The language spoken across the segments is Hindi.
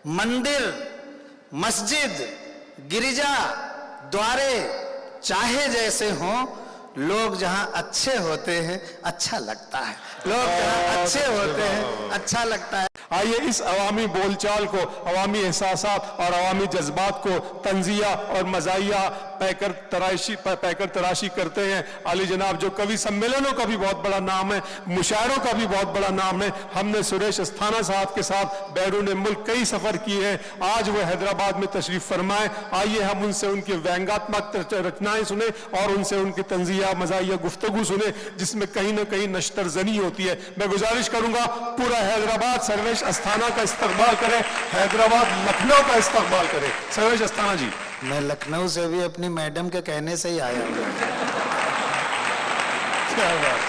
मंदिर, मस्जिद, गिरिजा, द्वारे चाहे जैसे हों, लोग जहां अच्छे होते हैं अच्छा लगता है। लोग जहां अच्छे होते हैं अच्छा लगता है। आइए इस अवामी बोलचाल को, अवामी एहसासात और अवामी जज्बात को तंजिया और मजाइया पैकर तराशी करते हैं। अली जनाब जो कवि सम्मेलनों का भी बहुत बड़ा नाम है, मुशायरों का भी बहुत बड़ा नाम है। हमने सुरेश अस्थाना साहब के साथ बैरून मुल्क कई सफर किए हैं। आज वो हैदराबाद में तशरीफ फरमाए। आइए हम उनसे उनकी व्यंगात्मक रचनाएं सुने और उनसे उनकी तंजिया मजाइया गुफ्तगू सुने, जिसमें कहीं ना कहीं नश्तरजनी होती है। मैं गुजारिश करूंगा पूरा हैदराबाद सर्वेश अस्थाना का इस्तकबाल करें, हैदराबाद लखनऊ का इस्तकबाल करें। सर्वेश अस्थाना जी। मैं लखनऊ से भी अपनी मैडम के कहने से ही आया हूँ। क्या बात।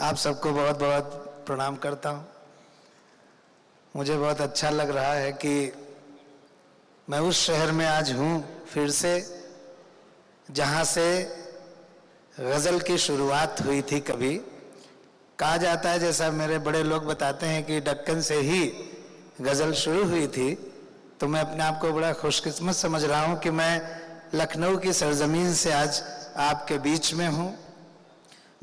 आप सबको बहुत बहुत प्रणाम करता हूँ। मुझे बहुत अच्छा लग रहा है कि मैं उस शहर में आज हूँ फिर से, जहाँ से गज़ल की शुरुआत हुई थी। कभी कहा जाता है, जैसा मेरे बड़े लोग बताते हैं कि दक्कन से ही गज़ल शुरू हुई थी, तो मैं अपने आप को बड़ा खुशकिस्मत समझ रहा हूँ कि मैं लखनऊ की सरजमीन से आज आपके बीच में हूँ।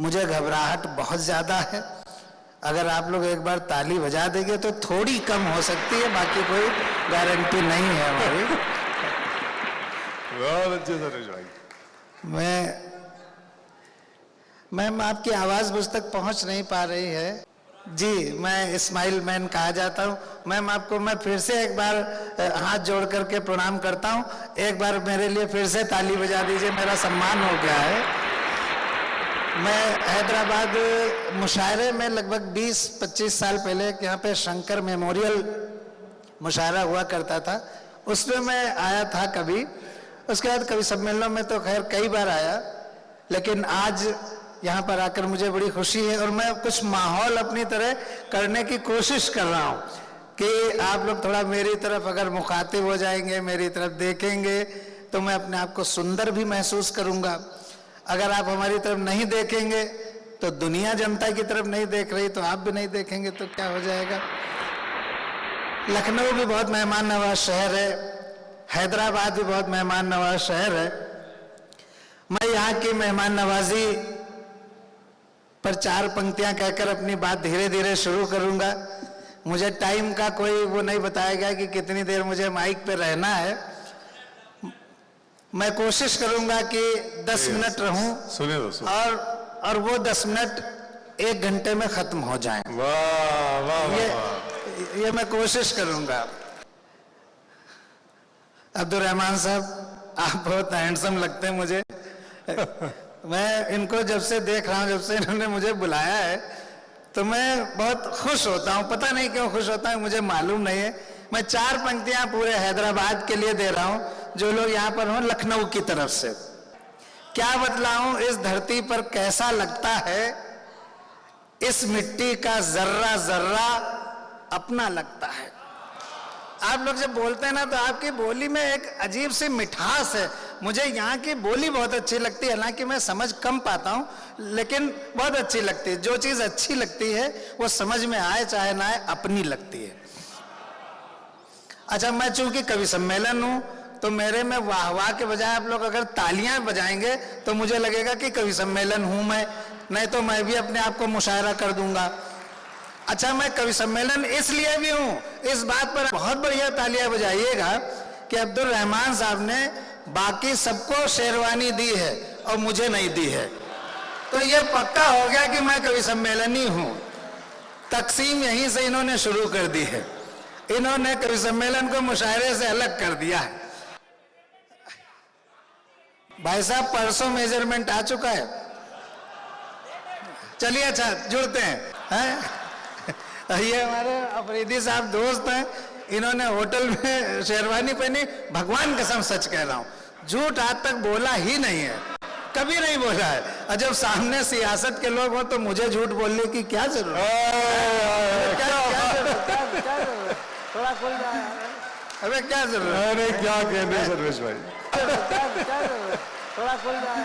मुझे घबराहट बहुत ज़्यादा है। अगर आप लोग एक बार ताली बजा देंगे तो थोड़ी कम हो सकती है, बाकी कोई गारंटी नहीं है हमारी। बहुत अच्छे सर्वेश भाई। मैम आपकी आवाज़ मुझ तक पहुंच नहीं पा रही है। जी, मैं इस्माइल मैन कहा जाता हूँ। मैम आपको मैं फिर से एक बार हाथ जोड़ करके प्रणाम करता हूँ। एक बार मेरे लिए फिर से ताली बजा दीजिए, मेरा सम्मान हो गया है। मैं हैदराबाद मुशायरे में लगभग 20-25 साल पहले यहाँ पे शंकर मेमोरियल मुशायरा हुआ करता था, उसमें मैं आया था कभी। उसके बाद कवि सम्मेलनों में तो खैर कई बार आया, लेकिन आज यहाँ पर आकर मुझे बड़ी खुशी है और मैं कुछ माहौल अपनी तरह करने की कोशिश कर रहा हूँ कि आप लोग थोड़ा मेरी तरफ अगर मुखातिब हो जाएंगे, मेरी तरफ देखेंगे, तो मैं अपने आप को सुंदर भी महसूस करूँगा। अगर आप हमारी तरफ नहीं देखेंगे तो दुनिया जनता की तरफ नहीं देख रही, तो आप भी नहीं देखेंगे तो क्या हो जाएगा। लखनऊ भी बहुत मेहमान नवाज शहर है, हैदराबाद भी बहुत मेहमान नवाज शहर है। मैं यहाँ की मेहमान नवाजी पर 4 पंक्तियां कहकर अपनी बात धीरे धीरे शुरू करूंगा। मुझे टाइम का कोई वो नहीं बताया गया कि कितनी देर मुझे माइक पे रहना है। मैं कोशिश करूंगा कि 10 मिनट रहूं, सुने और वो 10 मिनट 1 घंटे में खत्म हो जाएं। वाह वाह ये मैं कोशिश करूंगा। अब्दुल रहमान साहब, आप बहुत हैंडसम लगते हैं मुझे। मैं इनको जब से देख रहा हूँ, जब से इन्होंने मुझे बुलाया है, तो मैं बहुत खुश होता हूँ। पता नहीं क्यों खुश होता हूँ, मुझे मालूम नहीं है। मैं 4 पंक्तियां पूरे हैदराबाद के लिए दे रहा हूँ, जो लोग यहाँ पर हों लखनऊ की तरफ से। क्या बतलाऊं इस धरती पर कैसा लगता है, इस मिट्टी का जर्रा जर्रा अपना लगता है। आप लोग जब बोलते हैं ना, तो आपकी बोली में एक अजीब सी मिठास है। मुझे यहाँ की बोली बहुत अच्छी लगती है, हालांकि मैं समझ कम पाता हूँ, लेकिन बहुत अच्छी लगती है। जो चीज़ अच्छी लगती है वो समझ में आए चाहे ना आए, अपनी लगती है। अच्छा, मैं चूंकि कवि सम्मेलन हूँ, तो मेरे में वाह वाह के बजाय आप लोग अगर तालियां बजाएंगे तो मुझे लगेगा कि कवि सम्मेलन हूँ मैं, नहीं तो मैं भी अपने आप को मुशायरा कर दूंगा। अच्छा, मैं कवि सम्मेलन इसलिए भी हूँ, इस बात पर बहुत बढ़िया तालियां बजाइएगा कि अब्दुल रहमान साहब ने बाकी सबको शेरवानी दी है और मुझे नहीं दी है, तो ये पक्का हो गया कि मैं कवि सम्मेलनी हूँ। तकसीम यहीं से इन्होंने शुरू कर दी है। इन्होंने कवि सम्मेलन को मुशायरे से अलग कर दिया है। भाई साहब, परसों मेजरमेंट आ चुका है। चलिए, अच्छा जुड़ते हैं। ये हमारे अफरीदी साहब दोस्त हैं, इन्होंने होटल में शेरवानी पहनी। भगवान कसम सच कह रहा हूँ, झूठ आज तक बोला ही नहीं है, कभी नहीं बोला है। और जब सामने सियासत के लोग हो तो मुझे झूठ बोलने की क्या जरूरत है? थोड़ा खुल जाए। अबे क्या जरूरत? अरे क्या कहने सर्वेश भाई, थोड़ा खुल जाए।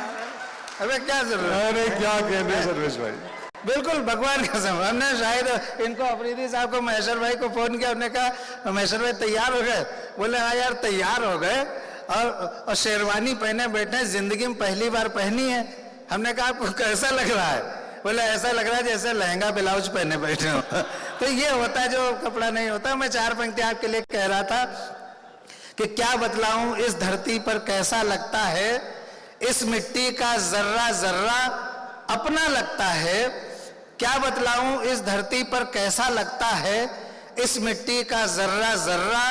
अबे क्या जरूरत? अरे क्या कहने सर्वेश भाई। बिल्कुल भगवान कसम। हमने शायद इनको अफरीदी साहब को, महेश्वर भाई को फोन किया, उन्होंने कहा महेश्वर भाई तैयार हो गए? बोले हाँ यार तैयार हो गए, और शेरवानी पहने बैठे, जिंदगी में पहली बार पहनी है। हमने कहा आपको कैसा लग रहा है? बोले ऐसा लग रहा है जैसे लहंगा ब्लाउज पहने बैठे हो। तो ये होता है जो कपड़ा नहीं होता। मैं 4 पंक्ति आपके लिए कह रहा था कि क्या बतलाऊं इस धरती पर कैसा लगता है, इस मिट्टी का जर्रा जर्रा अपना लगता है। क्या बतलाऊं इस धरती पर कैसा लगता है, इस मिट्टी का जर्रा जर्रा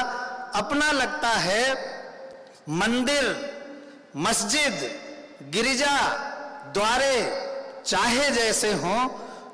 अपना लगता है। मंदिर, मस्जिद, गिरजा, द्वारे चाहे जैसे हों,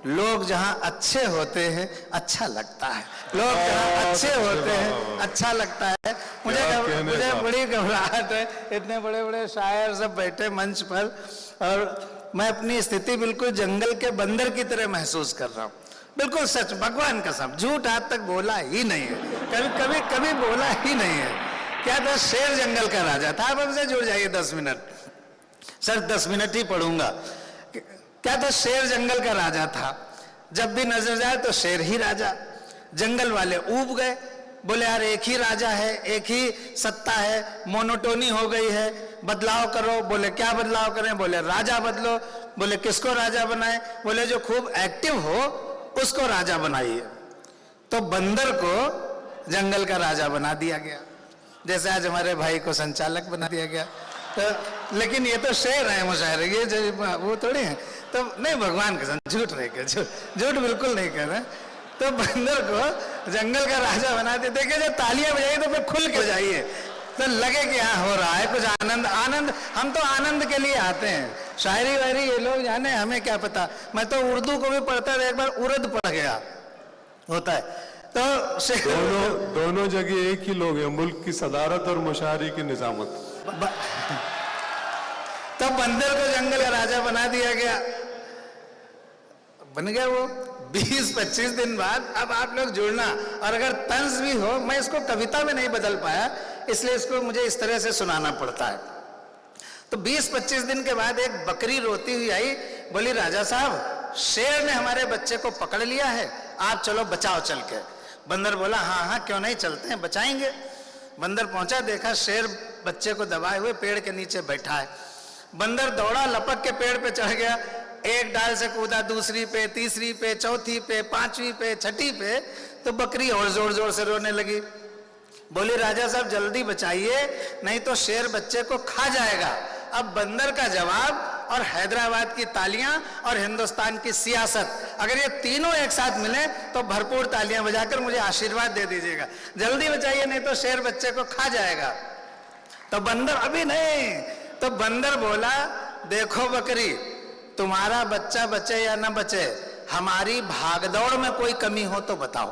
लोग जहां अच्छे होते हैं अच्छा लगता है। लोग जहां अच्छे होते हैं अच्छा लगता है। मुझे बड़ी घबराहट है, इतने बड़े बड़े शायर सब बैठे मंच पर, और मैं अपनी स्थिति बिल्कुल जंगल के बंदर की तरह महसूस कर रहा हूँ। बिल्कुल सच, भगवान कसम, झूठ आज तक बोला ही नहीं है, कभी कभी कभी बोला ही नहीं है। क्या था? शेर जंगल का राजा था। आप हमसे जुड़ जाइए 10 मिनट, सर 10 मिनट ही पढ़ूंगा। क्या था? शेर जंगल का राजा था। जब भी नजर जाए तो शेर ही राजा। जंगल वाले ऊब गए, बोले यार एक ही राजा है, एक ही सत्ता है, मोनोटोनी हो गई है, बदलाव करो। बोले क्या बदलाव करें? बोले राजा बदलो। बोले किसको राजा बनाए? बोले जो खूब एक्टिव हो उसको राजा बनाइए। तो बंदर को जंगल का राजा बना दिया गया, जैसे आज हमारे भाई को संचालक बना दिया गया। तो लेकिन ये तो शेर है मुशायरे, ये वो थोड़ी है। तो नहीं, भगवान के साथ झूठ नहीं कह, झूठ बिल्कुल नहीं कह रहे। तो बंदर को जंगल का राजा बना दिया। देखिए जब तालियां बजाइए तो फिर खुल के जाइए, तो लगे कि हाँ हो रहा है कुछ आनंद। आनंद, हम तो आनंद के लिए आते हैं। शायरी वायरी ये लोग जाने, हमें क्या पता। मैं तो उर्दू को भी पढ़ता था, एक बार उर्द पढ़ गया होता है। तो दोनों जगह एक ही लोग हैं, मुल्क की सदारत और मुशायरे की निजामत। तो बंदर को जंगल का राजा बना दिया गया, बन गया वो। 20-25 दिन बाद अब आप लोग जुड़ना, और अगर तंज भी हो, मैं इसको कविता में नहीं बदल पाया, इसलिए इसको मुझे इस तरह से सुनाना पड़ता है। तो 20-25 दिन के बाद एक बकरी रोती हुई आई, बोली राजा साहब शेर ने हमारे बच्चे को पकड़ लिया है, आप चलो बचाओ चल के। बंदर बोला हाँ हाँ क्यों नहीं, चलते हैं बचाएंगे। बंदर पहुंचा, देखा शेर बच्चे को दबाए हुए पेड़ के नीचे बैठा है। बंदर दौड़ा, लपक के पेड़ पे चढ़ गया, एक डाल से कूदा, दूसरी पे, तीसरी पे, चौथी पे, पांचवी पे, छठी पे। तो बकरी और जोर जोर से रोने लगी। बोली राजा साहब जल्दी बचाइए, नहीं तो शेर बच्चे को खा जाएगा। अब बंदर का जवाब और हैदराबाद की तालियां और हिंदुस्तान की सियासत, अगर ये तीनों एक साथ मिले तो भरपूर तालियां बजाकर मुझे आशीर्वाद दे दीजिएगा। जल्दी बचाइए नहीं तो शेर बच्चे को खा जाएगा। तो बंदर अभी नहीं, तो बंदर बोला देखो बकरी, तुम्हारा बच्चा बचे या ना बचे, हमारी भागदौड़ में कोई कमी हो तो बताओ।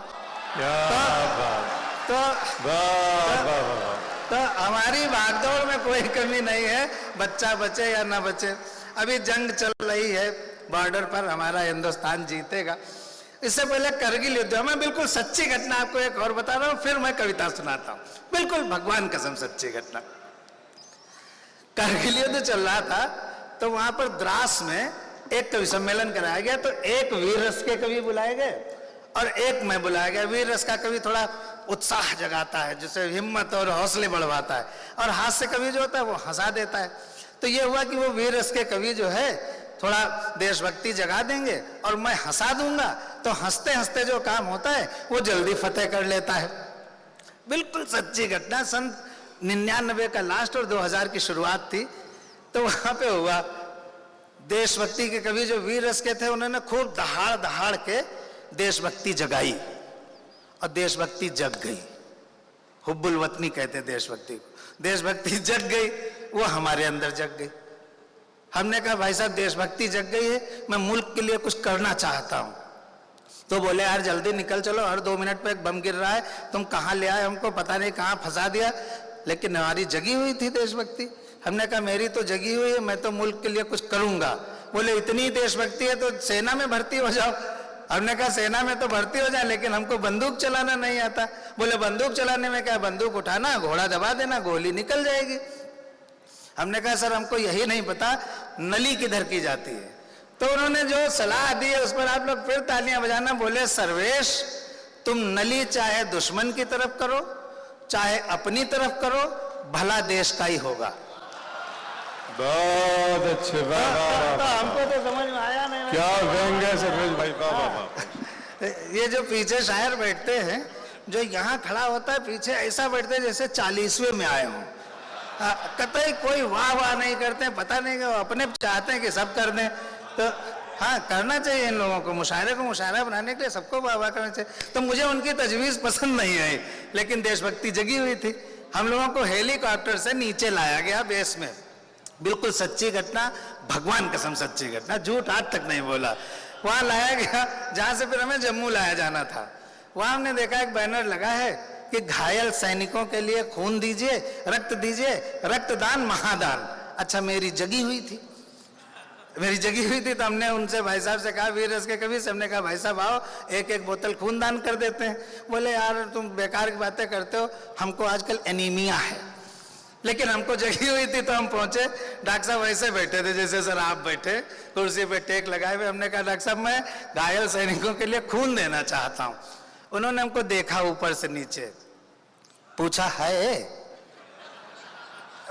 तो हमारी भागदौड़ में कोई कमी नहीं है, बच्चा बचे या ना बचे। अभी जंग चल रही है बॉर्डर पर, हमारा हिंदुस्तान जीतेगा। इससे पहले करगिल युद्ध, मैं बिल्कुल सच्ची घटना आपको एक और बता रहा हूं, फिर मैं कविता सुनाता हूं, बिल्कुल भगवान कसम सच्ची घटना। करगिल युद्ध चल रहा था, तो वहां पर द्रास में एक कवि सम्मेलन कराया गया। तो एक वीर रस के कवि बुलाए गए और एक मैं बुलाया गया। वीर रस का कवि थोड़ा उत्साह जगाता है, जिससे हिम्मत और हौसले बढ़वाता है, और हास्य कवि जो होता है वो हंसा देता है। तो ये हुआ कि वो वीर रस के कवि जो है थोड़ा देशभक्ति जगा देंगे और मैं हंसा दूंगा, तो हंसते हंसते जो काम होता है वो जल्दी फतेह कर लेता है। बिल्कुल सच्ची घटना। सन 99 का लास्ट और 2000 की शुरुआत थी। तो वहां पे हुआ, देशभक्ति के कवि जो वीर रस के थे उन्होंने खूब दहाड़ दहाड़ के देशभक्ति जगाई, और देशभक्ति जग गई। हुब्बुल वतनी कहते देशभक्ति को। देशभक्ति जग गई, वो हमारे अंदर जग गई। हमने कहा भाई साहब देशभक्ति जग गई है, मैं मुल्क के लिए कुछ करना चाहता हूं। तो बोले यार जल्दी निकल चलो, हर 2 मिनट पे एक बम गिर रहा है, तुम कहां ले आए, हमको पता नहीं कहां फंसा दिया। लेकिन हमारी जगी हुई थी देशभक्ति। हमने कहा मेरी तो जगी हुई है, मैं तो मुल्क के लिए कुछ करूंगा। बोले इतनी देशभक्ति है तो सेना में भर्ती हो जाओ। हमने कहा सेना में तो भर्ती हो जाए, लेकिन हमको बंदूक चलाना नहीं आता। बोले बंदूक चलाने में क्या, बंदूक उठाना, घोड़ा दबा देना, गोली निकल जाएगी। हमने कहा सर हमको यही नहीं पता नली किधर की जाती है। तो उन्होंने जो सलाह दी है उस पर आप लोग फिर तालियां बजाना। बोले, सर्वेश तुम नली चाहे दुश्मन की तरफ करो चाहे अपनी तरफ करो, भला देश का ही होगा। बहुत अच्छे, तो हमको तो समझ में आया नहीं। क्या व्यंग है सर्वेश भाई, वाह वाह वाह। ये जो पीछे शायर बैठते हैं, जो यहाँ खड़ा होता है पीछे ऐसा बैठते हैं जैसे 40वें में आए हों। कतई कोई वाह वाह नहीं करते, पता नहीं कि अपने चाहते हैं कि सब कर दें। तो हाँ, करना चाहिए इन लोगों को मुशायरा बनाने के लिए सबको वाह वाह करना चाहिए। तो मुझे उनकी तजवीज़ पसंद नहीं आई, लेकिन देशभक्ति जगी हुई थी। हम लोगों को हेलीकॉप्टर से नीचे लाया गया बेस में, बिल्कुल सच्ची घटना, भगवान कसम सच्ची घटना, झूठ आज तक नहीं बोला। वहाँ लाया गया जहाँ से फिर हमें जम्मू लाया जाना था। वहाँ हमने देखा एक बैनर लगा है कि घायल सैनिकों के लिए खून दीजिए, रक्तदान महादान। अच्छा, मेरी जगी हुई थी तो हमने उनसे भाई साहब से कहा, वीर रस के कवि से हमने कहा, भाई साहब आओ एक एक बोतल खून दान कर देते हैं। बोले, यार तुम बेकार की बातें करते हो, हमको आजकल एनीमिया है। लेकिन हमको जगी हुई थी तो हम पहुंचे। डॉक्टर साहब वैसे बैठे थे जैसे सर आप बैठे, कुर्सी पे टेक लगाए हुए। हमने कहा, डॉक्टर साहब मैं घायल सैनिकों के लिए खून देना चाहता हूं। उन्होंने हमको देखा ऊपर से नीचे, पूछा है,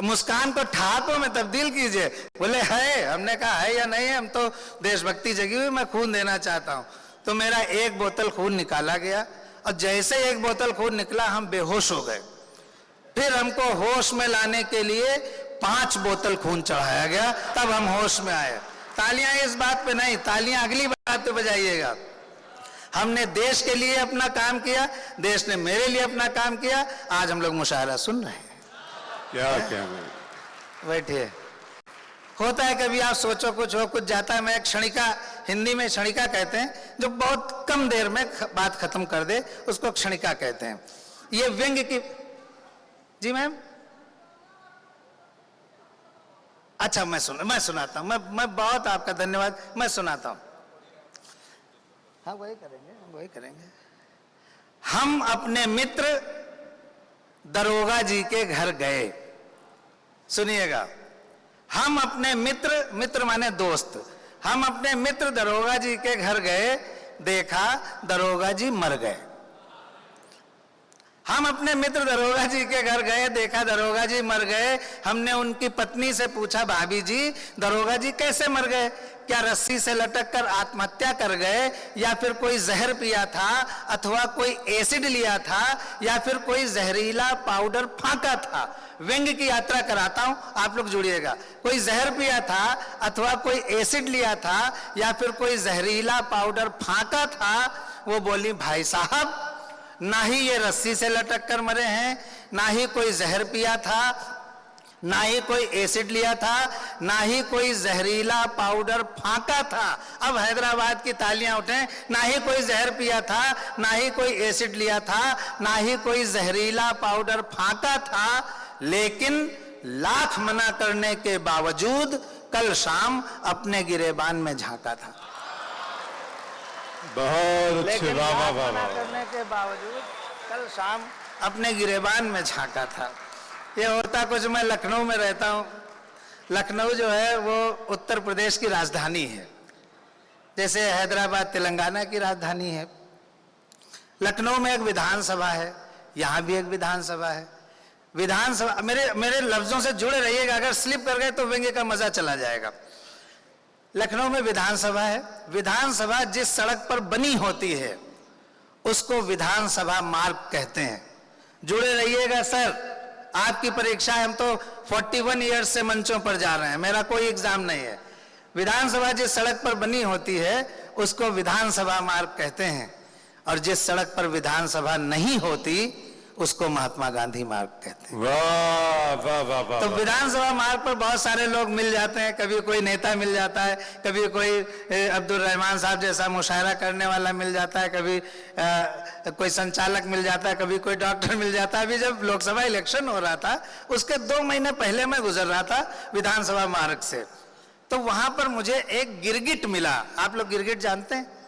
मुस्कान को ठहाकों में तब्दील कीजिए। बोले, है। हमने कहा, है या नहीं है, हम तो देशभक्ति जगी हुई, मैं खून देना चाहता हूं। तो मेरा एक बोतल खून निकाला गया और जैसे एक बोतल खून निकला हम बेहोश हो गए। फिर हमको होश में लाने के लिए 5 बोतल खून चढ़ाया गया, तब हम होश में आए। तालियां इस बात पे नहीं, तालियां अगली बात पे बजाइएगा। हमने देश के लिए अपना काम किया, देश ने मेरे लिए अपना काम किया। आज हम लोग मुशायरा सुन रहे हैं। क्या बैठिए। होता है कभी आप सोचो कुछ हो, कुछ जाता है। मैं क्षणिका, हिंदी में क्षणिका कहते हैं, जो बहुत कम देर में बात खत्म कर दे, उसको क्षणिका कहते हैं। ये व्यंग की, जी मैम, अच्छा मैं सुनाता हूं। मैं बहुत आपका धन्यवाद, मैं सुनाता हूं। हाँ वही करेंगे। हम अपने मित्र दरोगा जी के घर गए। सुनिएगा, हम अपने मित्र माने दोस्त, हम अपने मित्र दरोगा जी के घर गए, देखा दरोगा जी मर गए। हम अपने मित्र दरोगा जी के घर गए, देखा दरोगा जी मर गए। हमने उनकी पत्नी से पूछा, भाभी जी दरोगा जी कैसे मर गए? क्या रस्सी से लटक कर आत्महत्या कर गए, या फिर कोई जहर पिया था, अथवा कोई एसिड लिया था, या फिर कोई जहरीला पाउडर फांका था? व्यंग की यात्रा कराता हूं, आप लोग जुड़िएगा। कोई जहर पिया था, अथवा कोई एसिड लिया था, या फिर कोई जहरीला पाउडर फांका था? वो बोली, भाई साहब ना ही ये रस्सी से लटक कर मरे हैं, ना ही कोई जहर पिया था, ना ही कोई एसिड लिया था, ना ही कोई जहरीला पाउडर फांका था। अब हैदराबाद की तालियां उठें। ना ही कोई जहर पिया था, ना ही कोई एसिड लिया था, ना ही कोई जहरीला पाउडर फांका था, लेकिन लाख मना करने के बावजूद कल शाम अपने गिरेबान में झांका था। बहुत अच्छे, वाह वाह वाह। मना करने के बावजूद कल शाम अपने गिरेबान में झांका था। ये होता कुछ, मैं लखनऊ में रहता हूँ। लखनऊ जो है वो उत्तर प्रदेश की राजधानी है, जैसे हैदराबाद तेलंगाना की राजधानी है। लखनऊ में एक विधानसभा है, यहाँ भी एक विधानसभा है। विधानसभा, मेरे लफ्जों से जुड़े रहिएगा, अगर स्लिप कर गए तो व्यंग्य का मजा चला जाएगा। लखनऊ में विधानसभा है। विधानसभा जिस सड़क पर बनी होती है उसको विधानसभा मार्ग कहते हैं। जुड़े रहिएगा सर, आपकी परीक्षा है। हम तो 41 ईयर्स से मंचों पर जा रहे हैं, मेरा कोई एग्जाम नहीं है। विधानसभा जिस सड़क पर बनी होती है उसको विधानसभा मार्ग कहते हैं, और जिस सड़क पर विधानसभा नहीं होती उसको महात्मा गांधी मार्ग कहते हैं। वाह वाह वाह वाह। तो विधानसभा मार्ग पर बहुत सारे लोग मिल जाते हैं। कभी कोई नेता मिल जाता है, कभी कोई अब्दुल रहमान साहब जैसा मुशायरा करने वाला मिल जाता है, कभी कोई संचालक मिल जाता है, कभी कोई डॉक्टर मिल जाता है। अभी जब लोकसभा इलेक्शन हो रहा था उसके 2 महीने पहले मैं गुजर रहा था विधानसभा मार्ग से, तो वहां पर मुझे एक गिरगिट मिला। आप लोग गिरगिट जानते हैं?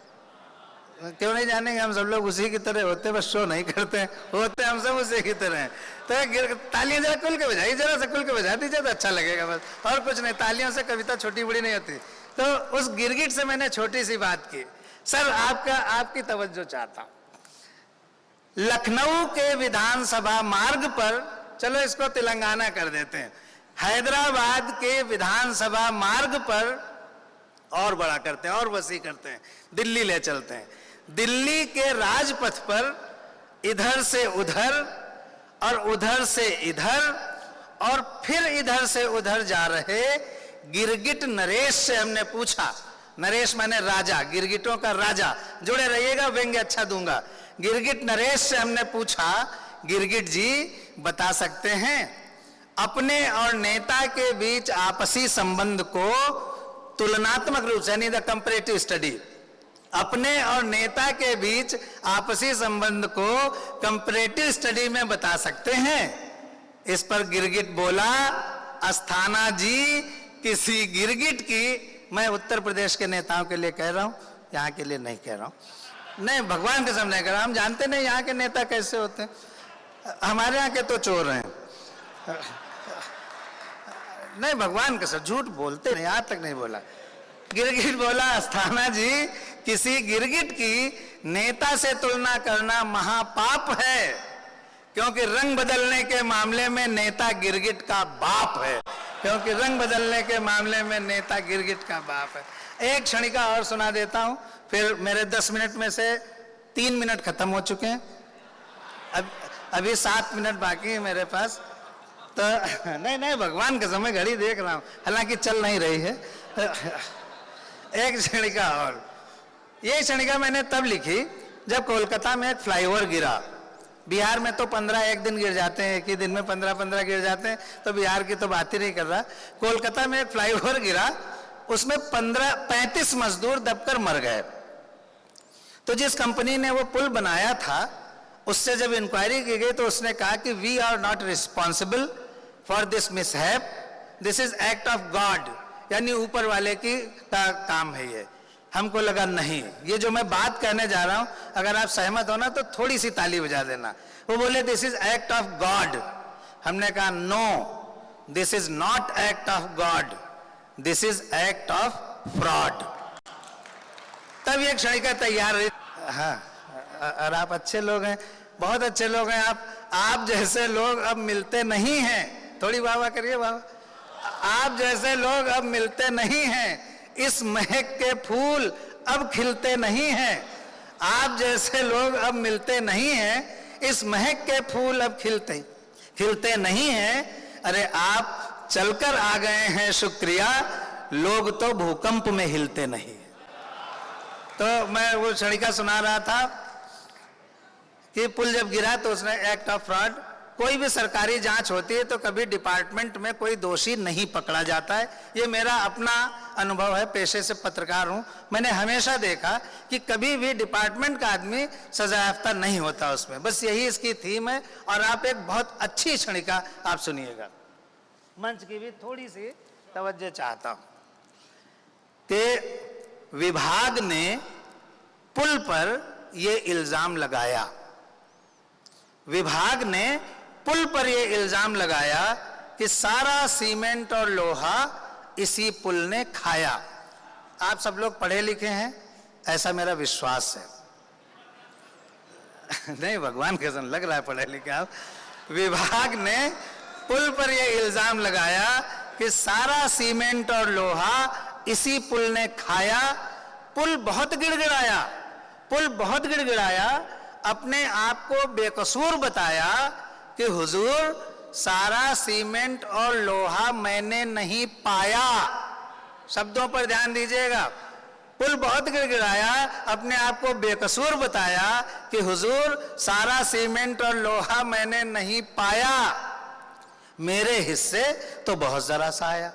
क्यों नहीं जानेंगे, हम सब लोग उसी की तरह होते, बस शो नहीं करते हैं, होते हम सब उसी की तरह हैं। तो तालियां जरा खुल के बजाइए, जरा से खुल के बजा दीजिए तो अच्छा लगेगा, बस और कुछ नहीं। तालियों से कविता छोटी बड़ी नहीं होती, तो उस गिरगिट से मैंने छोटी सी बात की। सर आपकी तवज्जो चाहता हूं, लखनऊ के विधानसभा मार्ग पर, चलो इसको तेलंगाना कर देते हैं, हैदराबाद के विधानसभा मार्ग पर और बड़ा करते हैं और वसी करते हैं, दिल्ली ले चलते हैं। दिल्ली के राजपथ पर इधर से उधर और उधर से इधर और फिर इधर से उधर जा रहे गिरगिट नरेश से हमने पूछा, नरेश माने राजा, गिरगिटों का राजा, जुड़े रहिएगा, व्यंग्य अच्छा दूंगा। गिरगिट नरेश से हमने पूछा, गिरगिट जी बता सकते हैं अपने और नेता के बीच आपसी संबंध को तुलनात्मक रूप से, यानी द कंपैरेटिव स्टडी, अपने और नेता के बीच आपसी संबंध को कंपैरेटिव स्टडी में बता सकते हैं? इस पर गिरगिट बोला, अस्थाना जी किसी गिरगिट की, मैं उत्तर प्रदेश के नेताओं के लिए कह रहा हूं, यहाँ के लिए नहीं कह रहा हूं, नहीं भगवान के सामने कह रहा हूं, हम जानते नहीं यहाँ के नेता कैसे होते हैं, हमारे यहाँ के तो चोर हैं, नहीं भगवान के साथ झूठ बोलते नहीं, आज तक नहीं बोला। गिरगिट बोला, अस्थाना जी किसी गिरगिट की नेता से तुलना करना महापाप है, क्योंकि रंग बदलने के मामले में नेता गिरगिट का बाप है, क्योंकि रंग बदलने के मामले में नेता गिरगिट का बाप है। एक क्षणिका और सुना देता हूं, फिर मेरे 10 मिनट में से 3 मिनट खत्म हो चुके हैं, अभी 7 मिनट बाकी है मेरे पास, तो नहीं भगवान के समय घड़ी देख रहा हूं, हालांकि चल नहीं रही है। एक क्षणिका और, ये क्षणिका मैंने तब लिखी जब कोलकाता में एक फ्लाईओवर गिरा। बिहार में तो 15 एक दिन गिर जाते हैं, एक ही दिन में 15 गिर जाते हैं, तो बिहार की तो बात ही नहीं कर रहा। कोलकाता में एक फ्लाईओवर गिरा, उसमें 35 मजदूर दबकर मर गए। तो जिस कंपनी ने वो पुल बनाया था, उससे जब इंक्वायरी की गई तो उसने कहा कि we are not responsible for this mishap, this is act of God, यानी ऊपर वाले की का काम है ये। हमको लगा नहीं, ये जो मैं बात कहने जा रहा हूं, अगर आप सहमत हो ना तो थोड़ी सी ताली बजा देना। वो बोले this is act of God, हमने कहा no, this is not act of God, this is act of fraud. तब ये क्षणिका तैयार रही। हाँ, और आप अच्छे लोग हैं, बहुत अच्छे लोग हैं आप जैसे लोग अब मिलते नहीं हैं, थोड़ी वाह वाह करिए वाह, आप जैसे लोग अब मिलते नहीं हैं, इस महक के फूल अब खिलते नहीं हैं, आप जैसे लोग अब मिलते नहीं हैं, इस महक के फूल अब खिलते नहीं हैं। अरे आप चलकर आ गए हैं शुक्रिया, लोग तो भूकंप में हिलते नहीं। तो मैं वो क्षणिका सुना रहा था कि पुल जब गिरा तो उसने एक्ट ऑफ फ्रॉड, कोई भी सरकारी जांच होती है तो कभी डिपार्टमेंट में कोई दोषी नहीं पकड़ा जाता है, ये मेरा अपना अनुभव है, पेशे से पत्रकार हूं, मैंने हमेशा देखा कि कभी भी डिपार्टमेंट का आदमी सजायाफ्ता नहीं होता उसमें, बस यही इसकी थीम है। और आप एक बहुत अच्छी क्षणिका आप सुनिएगा, मंच की भी थोड़ी सी तवज्जो चाहता हूं कि विभाग ने पुल पर यह इल्जाम लगाया, विभाग ने पुल पर यह इल्जाम लगाया कि सारा सीमेंट और लोहा इसी पुल ने खाया। आप सब लोग पढ़े लिखे हैं, ऐसा मेरा विश्वास है। नहीं भगवान के सन लग रहा है पढ़े लिखे आप। विभाग ने पुल पर यह इल्जाम लगाया कि सारा सीमेंट और लोहा इसी पुल ने खाया। पुल बहुत गिड़गिड़ाया, पुल बहुत गिड़गिड़ाया, अपने आप को बेकसूर बताया कि हुजूर सारा सीमेंट और लोहा मैंने नहीं पाया। शब्दों पर ध्यान दीजिएगा, पुल बहुत गिड़गिड़ाया, अपने आप को बेकसूर बताया कि हुजूर सारा सीमेंट और लोहा मैंने नहीं पाया, मेरे हिस्से तो बहुत जरा सा आया।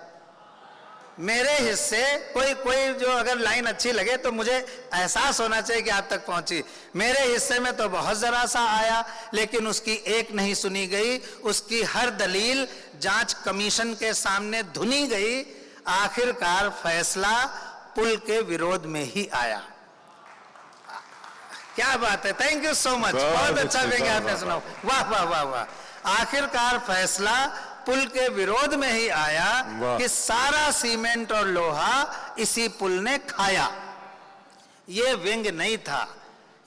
मेरे हिस्से कोई जो अगर लाइन अच्छी लगे तो मुझे एहसास होना चाहिए कि आप तक पहुंची। मेरे हिस्से में तो बहुत जरा सा आया, लेकिन उसकी एक नहीं सुनी गई, उसकी हर दलील जांच कमीशन के सामने धुनी गई। आखिरकार फैसला पुल के विरोध में ही आया। क्या बात है, थैंक यू सो मच, बहुत अच्छा व्यंग्य आपने सुना, वाह वाह वाह वाह। आखिरकार फैसला पुल के विरोध में ही आया वाह। कि सारा सीमेंट और लोहा इसी पुल ने खाया। ये व्यंग नहीं था,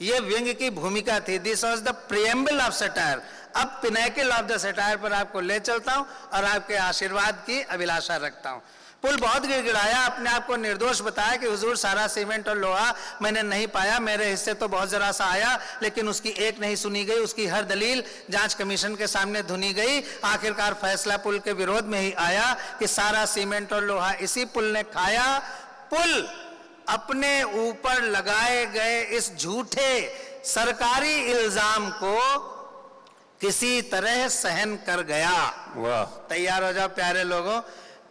ये व्यंग की भूमिका थी। This was the preamble of satire. अब पिनैकल ऑफ द सटायर पर आपको ले चलता हूं और आपके आशीर्वाद की अभिलाषा रखता हूं। पुल बहुत गिड़गिड़ाया, अपने आप को निर्दोष बताया कि हुजूर सारा सीमेंट और लोहा मैंने नहीं पाया, मेरे हिस्से तो बहुत जरा सा आया, लेकिन उसकी एक नहीं सुनी गई, उसकी हर दलील जांच कमीशन के सामने धुनी गई। आखिरकार फैसला पुल के विरोध में ही आया कि सारा सीमेंट और लोहा इसी पुल ने खाया। पुल अपने ऊपर लगाए गए इस झूठे सरकारी इल्जाम को किसी तरह सहन कर गया। वाह। तैयार हो जाओ प्यारे लोगों।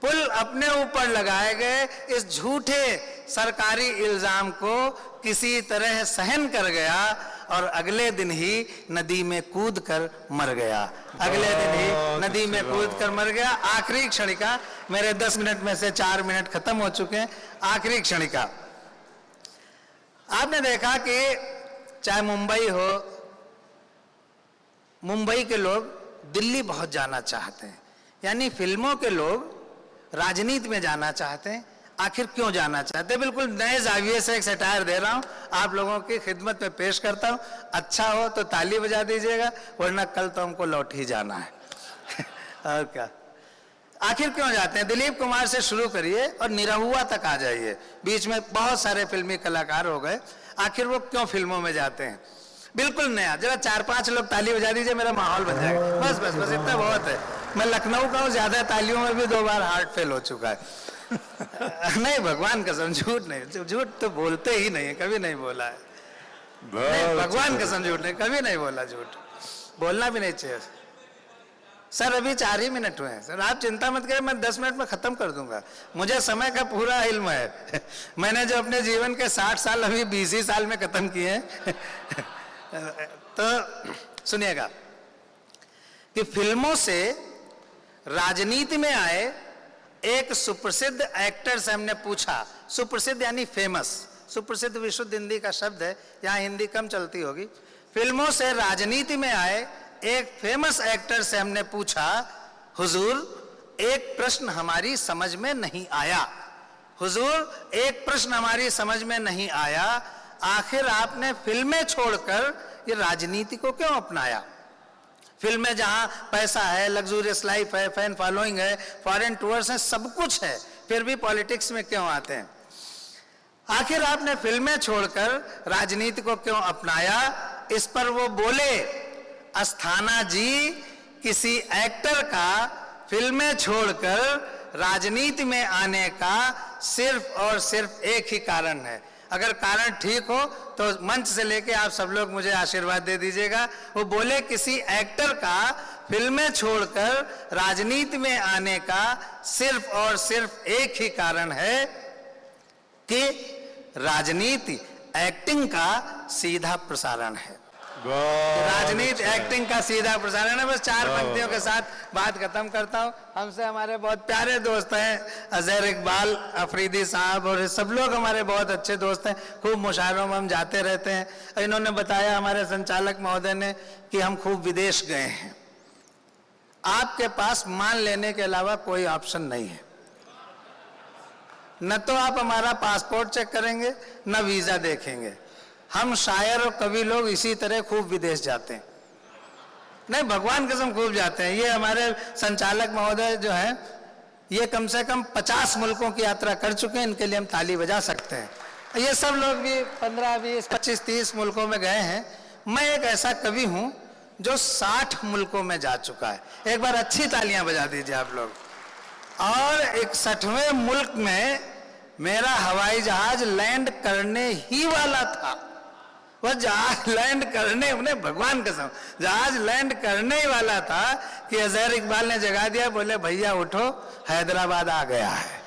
पुल अपने ऊपर लगाए गए इस झूठे सरकारी इल्जाम को किसी तरह सहन कर गया और अगले दिन ही नदी में कूद कर मर गया। अगले दिन ही नदी में कूद कर मर गया। आखिरी क्षणिका, मेरे 10 मिनट में से 4 मिनट खत्म हो चुके हैं। आखिरी क्षणिका, आपने देखा कि चाहे मुंबई हो, मुंबई के लोग दिल्ली बहुत जाना चाहते हैं, यानी फिल्मों के लोग राजनीति में जाना चाहते हैं। आखिर क्यों जाना चाहते हैं? बिल्कुल नए जाविये से एक सटायर दे रहा हूं, आप लोगों की खिदमत में पेश करता हूं। अच्छा हो तो ताली बजा दीजिएगा, वरना कल तो हमको लौट ही जाना है। और क्या, आखिर क्यों जाते हैं? दिलीप कुमार से शुरू करिए और निरहुआ तक आ जाइए, बीच में बहुत सारे फिल्मी कलाकार हो गए। आखिर वो क्यों फिल्मों में जाते हैं? बिल्कुल नया, जरा 4-5 लोग ताली बजा दीजिए, मेरा माहौल बन जाएगा। बस बस बस, इतना बहुत है। मैं लखनऊ का हूँ, ज्यादा तालियों में भी 2 बार हार्ट फेल हो चुका है। नहीं, भगवान कसम, झूठ नहीं, झूठ तो बोलते ही नहीं, कभी नहीं बोला है। नहीं, भगवान कसम झूठ नहीं, कभी नहीं बोला झूठ, बोलना भी नहीं चाहिए। सर अभी 4 ही मिनट हुए हैं सर, आप चिंता मत करें, मैं 10 मिनट में खत्म कर दूंगा, मुझे समय का पूरा इल्म है। मैंने जो अपने जीवन के 60 साल अभी 20 ही साल में खत्म किए हैं। तो सुनिएगा कि फिल्मों से राजनीति में आए एक सुप्रसिद्ध एक्टर से हमने पूछा, सुप्रसिद्ध यानी फेमस, सुप्रसिद्ध विशुद्ध हिंदी का शब्द है, यहाँ हिंदी कम चलती होगी। फिल्मों से राजनीति में आए एक फेमस एक्टर से हमने पूछा, हुजूर एक प्रश्न हमारी समझ में नहीं आया, हुजूर एक प्रश्न हमारी समझ में नहीं आया, आखिर आपने फिल्में छोड़कर ये राजनीति को क्यों अपनाया? फिल्में जहां पैसा है, लग्जूरियस लाइफ है, फैन फॉलोइंग है, फॉरेन टूर्स हैं, सब कुछ है, फिर भी पॉलिटिक्स में क्यों आते हैं? आखिर आपने फिल्में छोड़कर राजनीति को क्यों अपनाया? इस पर वो बोले, अस्थाना जी, किसी एक्टर का फिल्में छोड़कर राजनीति में आने का सिर्फ और सिर्फ एक ही कारण है। अगर कारण ठीक हो तो मंच से लेके आप सब लोग मुझे आशीर्वाद दे दीजिएगा। वो बोले, किसी एक्टर का फिल्में छोड़कर राजनीति में आने का सिर्फ और सिर्फ एक ही कारण है कि राजनीति एक्टिंग का सीधा प्रसारण है। राजनीति एक्टिंग का सीधा प्रसारण है। बस 4 पंक्तियों के साथ बात खत्म करता हूं। हमसे हमारे बहुत प्यारे दोस्त हैं अजहर इकबाल अफरीदी साहब, और सब लोग हमारे बहुत अच्छे दोस्त हैं, खूब मुशायरों में हम जाते रहते हैं। इन्होंने बताया हमारे संचालक महोदय ने कि हम खूब विदेश गए हैं। आपके पास मान लेने के अलावा कोई ऑप्शन नहीं है, न तो आप हमारा पासपोर्ट चेक करेंगे, न वीजा देखेंगे। हम शायर और कवि लोग इसी तरह खूब विदेश जाते हैं, नहीं भगवान कसम खूब जाते हैं। ये हमारे संचालक महोदय जो हैं, ये कम से कम 50 मुल्कों की यात्रा कर चुके हैं, इनके लिए हम ताली बजा सकते हैं। ये सब लोग भी 15, 20, 25, 30 मुल्कों में गए हैं। मैं एक ऐसा कवि हूं जो 60 मुल्कों में जा चुका है। एक बार अच्छी तालियां बजा दीजिए आप लोग। और 61वें मुल्क में मेरा हवाई जहाज लैंड करने ही वाला था। वह जहाज लैंड करने, उन्हें भगवान कसम जहाज लैंड करने ही वाला था कि अजहर इकबाल ने जगा दिया, बोले भैया उठो, हैदराबाद आ गया है।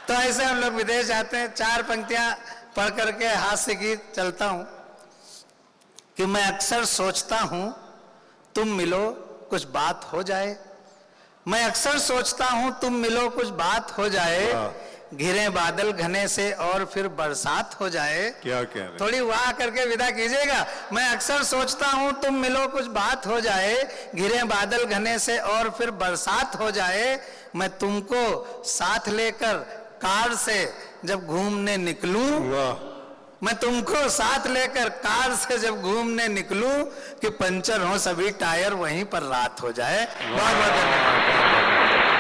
तो ऐसे हम लोग विदेश जाते हैं। 4 पंक्तियां पढ़ करके हास्य गीत चलता हूं कि मैं अक्सर सोचता हूं तुम मिलो कुछ बात हो जाए, मैं अक्सर सोचता हूं तुम मिलो कुछ बात हो जाए, घिरे बादल घने से और फिर बरसात हो जाए। क्या कह रहे हैं? थोड़ी वाह करके विदा कीजिएगा। मैं अक्सर सोचता हूं तुम मिलो कुछ बात हो जाए, घिरे बादल घने से और फिर बरसात हो जाए। मैं तुमको साथ लेकर कार से जब घूमने निकलूं, वाह, मैं तुमको साथ लेकर कार से जब घूमने निकलूं कि पंचर हो सभी टायर वहीं पर रात हो जाए। बहुत बहुत धन्यवाद।